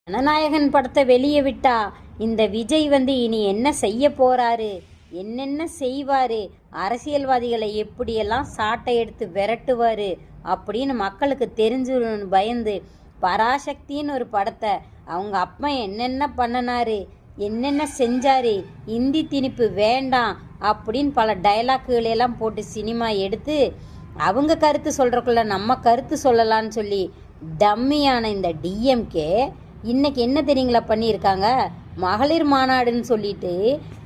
ஜனநாயகன் படத்தை வெளியே விட்டா இந்த விஜய் இனி என்ன செய்ய போறாரு, என்னென்ன செய்வாரு, அரசியல்வாதிகளை எப்படியெல்லாம் சாட்டை எடுத்து விரட்டுவாரு அப்படின்னு மக்களுக்கு தெரிஞ்சு பயந்து பராசக்தின்னு ஒரு படத்தை அவங்க அப்பா என்னென்ன பண்ணினாரு, என்னென்ன செஞ்சாரு, இந்தி திணிப்பு வேண்டாம் அப்படின்னு பல டைலாக்குகளெல்லாம் போட்டு சினிமா எடுத்து அவங்க கருத்து சொல்கிறக்குள்ள நம்ம கருத்து சொல்லலான்னு சொல்லி டம்மியான இந்த டிஎம்கே இன்னைக்கு என்ன தெரியுங்களா பண்ணியிருக்காங்க, மகளிர் மாநாடுன்னு சொல்லிட்டு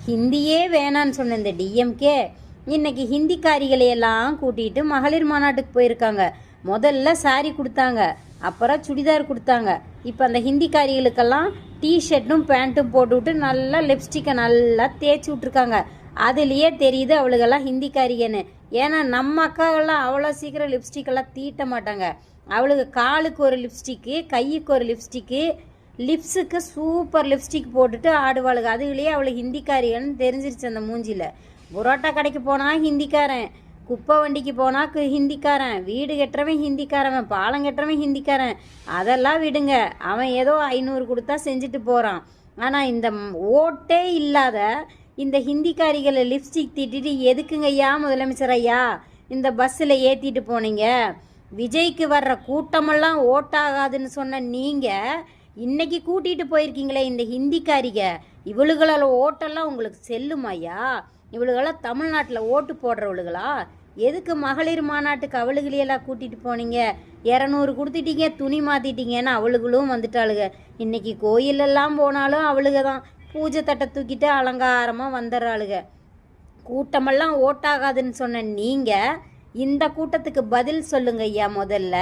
ஹிந்தியே வேணான்னு சொன்ன இந்த டிஎம்கே இன்னைக்கு ஹிந்திக்காரிகளையெல்லாம் கூட்டிகிட்டு மகளிர் மாநாட்டுக்கு போயிருக்காங்க. முதல்ல சாரி கொடுத்தாங்க, அப்புறம் சுடிதார் கொடுத்தாங்க. இப்போ அந்த ஹிந்திக்காரிகளுக்கெல்லாம் டிஷர்ட்டும் பேண்ட்டும் போட்டுவிட்டு நல்லா லிப்ஸ்டிக்கை நல்லா தேய்ச்சி விட்ருக்காங்க. அதுலேயே தெரியுது அவளுகெல்லாம் ஹிந்திக்காரிகன்னு. ஏன்னா நம்ம அக்காவெல்லாம் அவ்வளோ சீக்கிரம் லிப்ஸ்டிக்கெல்லாம் தீட்ட மாட்டாங்க. அவளுக்கு காலுக்கு ஒரு லிப்ஸ்டிக்கு, கைக்கு ஒரு லிப்ஸ்டிக்கு, லிப்ஸுக்கு சூப்பர் லிப்ஸ்டிக் போட்டுட்டு ஆடுவாளுங்க. அதுலேயே அவளுக்கு ஹிந்திக்காரிகன்னு தெரிஞ்சிருச்சு அந்த மூஞ்சியில். புரோட்டா கடைக்கு போனால் ஹிந்திக்காரன், குப்பை வண்டிக்கு போனால் ஹிந்திக்காரன், வீடு கட்டுறவன் ஹிந்திக்காரவன், பாலம் கட்டுறவன் ஹிந்திக்காரன், அதெல்லாம் விடுங்க. அவன் ஏதோ 500 கொடுத்தா செஞ்சுட்டு போகிறான். ஆனால் இந்த ஓட்டே இல்லாத இந்த ஹிந்திக்காரிகளை லிப்ஸ்டிக் தீட்டிட்டு எதுக்குங்க ஐயா முதலமைச்சர் ஐயா இந்த பஸ்ஸில் ஏற்றிட்டு போனீங்க? விஜய்க்கு வர்ற கூட்டமெல்லாம் ஓட்டாகாதுன்னு சொன்ன நீங்கள் இன்னைக்கு கூட்டிகிட்டு போயிருக்கீங்களே இந்த ஹிந்திக்காரிக, இவளுகளால் ஓட்டெல்லாம் உங்களுக்கு செல்லுமாய்யா? இவளுகளாம் தமிழ்நாட்டில் ஓட்டு போடுறவளுகளா? எதுக்கு மகளிர் மாநாட்டுக்கு அவளுகளையெல்லாம் கூட்டிகிட்டு போனீங்க? 200 கொடுத்துட்டீங்க, துணி மாற்றிட்டீங்கன்னு அவளுகளும் வந்துட்டாளுங்க. இன்னைக்கு கோயிலெல்லாம் போனாலும் அவளுக தான் பூஜை தட்டை தூக்கிட்டு அலங்காரமாக வந்துடுறாளுங்க. கூட்டமெல்லாம் ஓட்டாகாதுன்னு சொன்ன நீங்கள் இந்த கூட்டத்துக்கு பதில் சொல்லுங்க ஐயா முதல்ல.